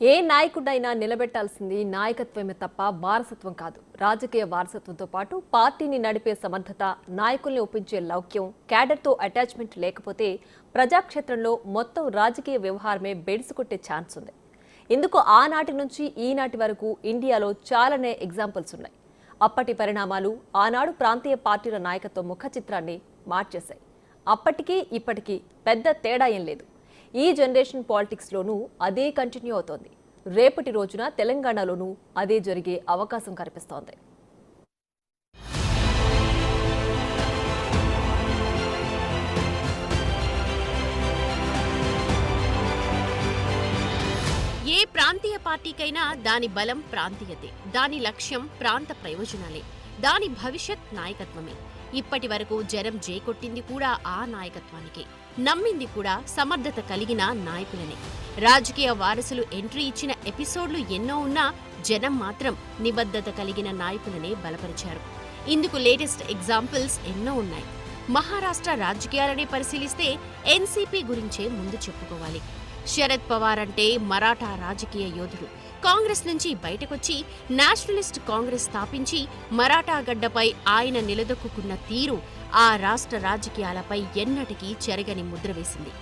ఏ నాయకుడైనా నిలబెట్టాల్సింది నాయకత్వమే తప్ప వారసత్వం కాదు. రాజకీయ వారసత్వంతో పాటు పార్టీని నడిపే సమర్థత, నాయకుల్ని ఒప్పించే లౌక్యం, క్యాడర్తో అటాచ్మెంట్ లేకపోతే ప్రజాక్షేత్రంలో మొత్తం రాజకీయ వ్యవహారమే బెడిసికొట్టే ఛాన్స్ ఉంది. ఇందుకు ఆనాటి నుంచి ఈనాటి వరకు ఇండియాలో చాలానే ఎగ్జాంపుల్స్ ఉన్నాయి. అప్పటి పరిణామాలు ఆనాడు ప్రాంతీయ పార్టీల నాయకత్వ ముఖ చిత్రాన్ని మార్చేశాయి. అప్పటికీ ఇప్పటికీ పెద్ద తేడా ఏం లేదు. ఈ జనరేషన్ పాలిటిక్స్లోనూ అదే కంటిన్యూ అవుతోంది. రేపటి రోజున తెలంగాణలోనూ అదే జరిగే అవకాశం కనిపిస్తోంది. ఏ ప్రాంతీయ పార్టీకైనా దాని బలం ప్రాంతీయతే, దాని లక్ష్యం ప్రాంత ప్రయోజనాలే, దాని భవిష్యత్ నాయకత్వమే. ఇప్పటి వరకు జనం జేకొట్టింది కూడా ఆ నాయకత్వానికే, నమ్మింది కూడా సమర్థత కలిగిన నాయకులనే. రాజకీయ వారసులు ఎంట్రీ ఇచ్చిన ఎపిసోడ్లు ఎన్నో ఉన్నా జనం మాత్రం నిబద్ధత కలిగిన నాయకులనే బలపరిచారు. ఇందుకు లేటెస్ట్ ఎగ్జాంపుల్స్ ఎన్నో ఉన్నాయి. మహారాష్ట్ర రాజకీయాలనే పరిశీలిస్తే ఎన్సీపీ గురించే ముందు చెప్పుకోవాలి. శరద్ పవార్ అంటే మరాఠా రాజకీయ యోధుడు. కాంగ్రెస్ నుంచి బయటకొచ్చి నేషనలిస్ట్ కాంగ్రెస్ స్థాపించి మరాఠా గడ్డపై ఆయన నిలదొక్కున్న తీరు ఆ రాష్ట్ర రాజకీయాలపై ఎన్నటికీ చెరగని ముద్ర వేసింది.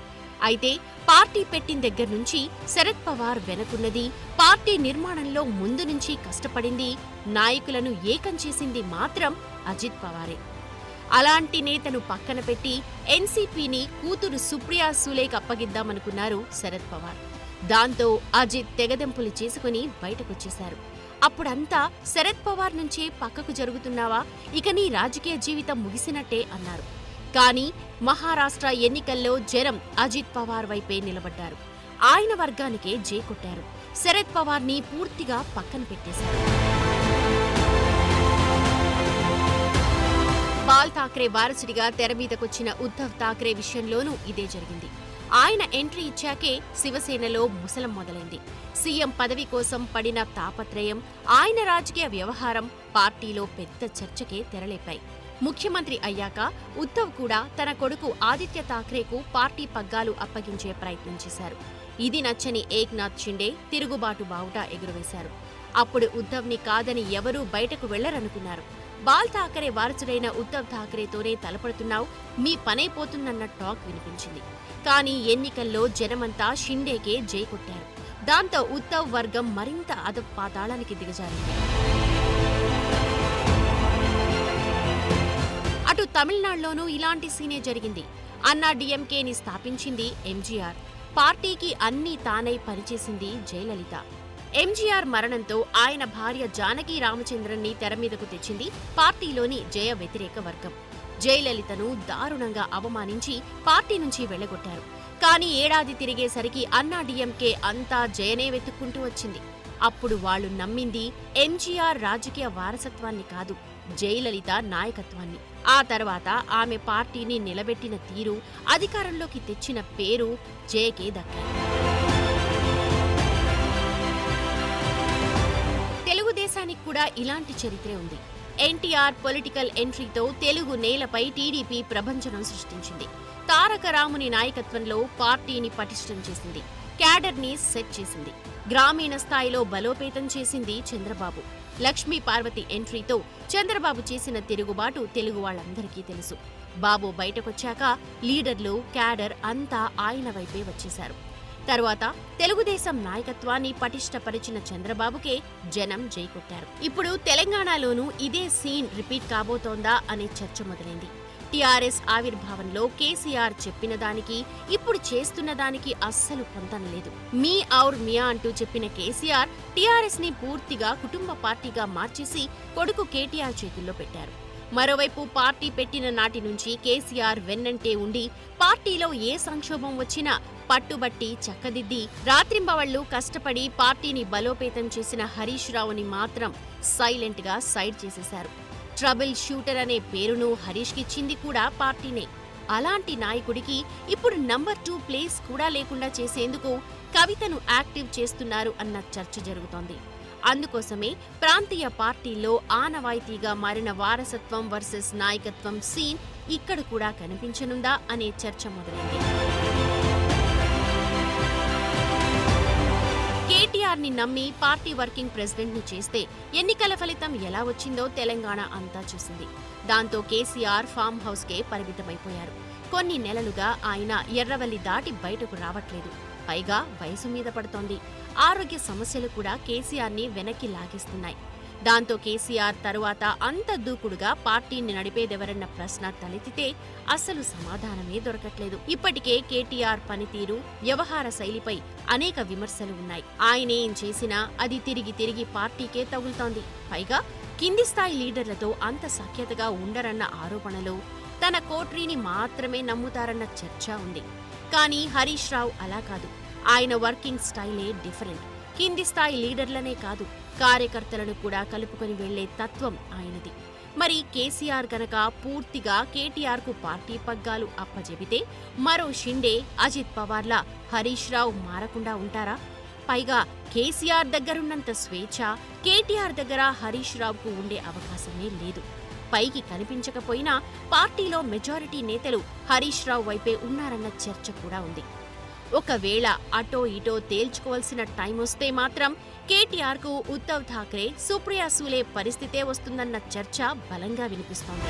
అయితే పార్టీ పెట్టిన దగ్గర నుంచి శరద్ పవార్ వెనుకున్నది, పార్టీ నిర్మాణంలో ముందు నుంచి కష్టపడింది, నాయకులను ఏకం చేసింది మాత్రం అజిత్ పవారే. అలాంటి నేతను పక్కన పెట్టి ఎన్సీపీని కూతురు సుప్రియా సూలేకి అప్పగిద్దామనుకున్నారు శరద్ పవార్. దాంతో అజిత్ తెగదెంపులు చేసుకుని బయటకొచ్చేశారు. అప్పుడంతా శరద్ పవార్ నుంచే పక్కకు జరుగుతున్నావా, ఇక నీ రాజకీయ జీవితం ముగిసినట్టే అన్నారు. కానీ మహారాష్ట్ర ఎన్నికల్లో జనం అజిత్ పవార్ వైపే నిలబడ్డారు. ఆయన వర్గానికే జేకొట్టారు. శరద్ పవార్ని పూర్తిగా పక్కన పెట్టేశారు. బాల్ ఠాక్రే వారసుడిగా తెరమీదకొచ్చిన ఉద్ధవ్ ఠాక్రే విషయంలోనూ ఇదే జరిగింది. ఆయన ఎంట్రీ ఇచ్చాకే శివసేనలో ముసలం మొదలైంది. సీఎం పదవి కోసం పడిన తాపత్రయం, ఆయన రాజకీయ వ్యవహారం పార్టీలో పెద్ద చర్చకే తెరలేపాయి. ముఖ్యమంత్రి అయ్యాక ఉద్ధవ్ కూడా తన కొడుకు ఆదిత్య ఠాక్రేకు పార్టీ పగ్గాలు అప్పగించే ప్రయత్నం చేశారు. ఇది నచ్చని ఏక్నాథ్ షిండే తిరుగుబాటు బావుటా ఎగురవేశారు. అప్పుడు ఉద్ధవ్ని కాదని ఎవరూ బయటకు వెళ్లరనుకున్నారు. బాల్ ఠాకరే వారసుడైన ఉద్ధవ్ ఠాకరేతోనే తలపడుతున్నావు, మీ పనైపోతుందన్న టాక్ వినిపించింది. కానీ ఎన్నికల్లో జనమంతా షిండేకే జై కొట్టారు. దాంతో ఉద్ధవ్ వర్గం మరింత అధపాతాళానికి దిగజారింది. అటు తమిళనాడులోనూ ఇలాంటి సీనే జరిగింది. అన్నా డీఎంకేని స్థాపించింది ఎంజీఆర్. పార్టీకి అన్నీ తానై పనిచేసింది జయలలిత. ఎంజీఆర్ మరణంతో ఆయన భార్య జానకి రామచంద్రన్ని తెరమీదకు తెచ్చింది పార్టీలోని జయ వ్యతిరేక వర్గం. జయలలితను దారుణంగా అవమానించి పార్టీ నుంచి వెళ్లగొట్టారు. కానీ ఏడాది తిరిగేసరికి అన్నా డీఎంకే అంతా జయనే వెతుక్కుంటూ వచ్చింది. అప్పుడు వాళ్లు నమ్మింది ఎంజీఆర్ రాజకీయ వారసత్వాన్ని కాదు, జయలలిత నాయకత్వాన్ని. ఆ తర్వాత ఆమె పార్టీని నిలబెట్టిన తీరు, అధికారంలోకి తెచ్చిన పేరు జయకే దక్కాయి. తెలుగుదేశానికి కూడా ఇలాంటి చరిత్రే ఉంది. ఎన్టీఆర్ పొలిటికల్ ఎంట్రీతో తెలుగు నేలపై టీడీపీ ప్రభంజనం సృష్టించింది. తారక రాముని నాయకత్వంలో పార్టీని పటిష్టం చేసింది, క్యాడర్ని సెట్ చేసింది, గ్రామీణ స్థాయిలో బలోపేతం చేసింది చంద్రబాబు. లక్ష్మీ పార్వతి ఎంట్రీతో చంద్రబాబు చేసిన తిరుగుబాటు తెలుగు వాళ్ళందరికీ తెలుసు. బాబు బయటకొచ్చాక లీడర్లు, క్యాడర్ అంతా ఆయన వైపే వచ్చేశారు. తరువాత తెలుగుదేశం నాయకత్వాన్ని పటిష్టపరిచిన చంద్రబాబుకే జనం జై కొట్టారు. ఇప్పుడు తెలంగాణలోనూ ఇదే సీన్ రిపీట్ కాబోతోందా అనే చర్చ మొదలైంది. టీఆర్ఎస్ ఆవిర్భావంలో కేసీఆర్ చెప్పిన దానికి, ఇప్పుడు చేస్తున్న దానికి అస్సలు పొంతన లేదు. మీ ఔర్ మియా అంటూ చెప్పిన కేసీఆర్ టీఆర్ఎస్ ని పూర్తిగా కుటుంబ పార్టీగా మార్చేసి కొడుకు కేటీఆర్ చేతుల్లో పెట్టారు. మరోవైపు పార్టీ పెట్టిన నాటి నుంచి కేసీఆర్ వెన్నంటే ఉండి పార్టీలో ఏ సంక్షోభం వచ్చినా పట్టుబట్టి చక్కదిద్ది రాత్రింబవళ్లు కష్టపడి పార్టీని బలోపేతం చేసిన హరీష్ రావుని మాత్రం సైలెంట్ గా సైడ్ చేసేశారు. ట్రబుల్ షూటర్ అనే పేరును హరీష్ కిచ్చింది కూడా పార్టీనే. అలాంటి నాయకుడికి ఇప్పుడు నంబర్ 2 ప్లేస్ కూడా లేకుండా చేసేందుకు కవితను యాక్టివ్ చేస్తున్నారు అన్న చర్చ జరుగుతోంది. అందుకోసమే ప్రాంతీయ పార్టీల్లో ఆనవాయితీగా మారిన వారసత్వం వర్సెస్ నాయకత్వం సీన్ ఇక్కడ కూడా కనిపించనుందా అనే చర్చ మొదలైంది. కేసీఆర్ ని నమ్మి పార్టీ వర్కింగ్ ప్రెసిడెంట్ ని చేస్తే ఎన్నికల ఫలితం ఎలా వచ్చిందో తెలంగాణ అంతా చూసింది. దాంతో కేసీఆర్ ఫామ్ హౌస్ కే పరిమితమైపోయారు. కొన్ని నెలలుగా ఆయన ఎర్రవల్లి దాటి బయటకు రావట్లేదు. పైగా వయసు మీద పడుతోంది. ఆరోగ్య సమస్యలు కూడా కేసీఆర్ ని వెనక్కి లాగేస్తున్నాయి. దాంతో కేసీఆర్ తరువాత అంత దూకుడుగా పార్టీని నడిపేదెవరన్న ప్రశ్న తలెత్తితే అస్సలు సమాధానమే దొరకట్లేదు. ఇప్పటికే కేటీఆర్ పనితీరు, వ్యవహార శైలిపై అనేక విమర్శలు ఉన్నాయి. ఆయనేం చేసినా అది తిరిగి తిరిగి పార్టీకే తగులుతోంది. పైగా కింది స్థాయి లీడర్లతో అంత సఖ్యతగా ఉండరన్న ఆరోపణలు, తన కోట్రీని మాత్రమే నమ్ముతారన్న చర్చ ఉంది. కానీ హరీష్ రావు అలా కాదు. ఆయన వర్కింగ్ స్టైలే డిఫరెంట్. కింది స్థాయి లీడర్లనే కాదు, కార్యకర్తలను కూడా కలుపుకొని వెళ్లే తత్వం ఆయనది. మరి కేసీఆర్ గనక పూర్తిగా కేటీఆర్ కు పార్టీ పగ్గాలు అప్పజెబితే మరో షిండే, అజిత్ పవార్లా హరీష్ రావు మారకుండా ఉంటారా? పైగా కేసీఆర్ దగ్గరున్నంత స్వేచ్ఛ కేటీఆర్ దగ్గర హరీష్ రావుకు ఉండే అవకాశమే లేదు. పైకి కనిపించకపోయినా పార్టీలో మెజారిటీ నేతలు హరీష్ రావు వైపే ఉన్నారన్న చర్చ కూడా ఉంది. ఒకవేళ అటో ఇటో తేల్చుకోవాల్సిన టైం వస్తే మాత్రం కేటీఆర్ కు ఉద్ధవ్ ఠాక్రే, సుప్రియా సూలే పరిస్థితే వస్తుందన్న చర్చ బలంగా వినిపిస్తోంది.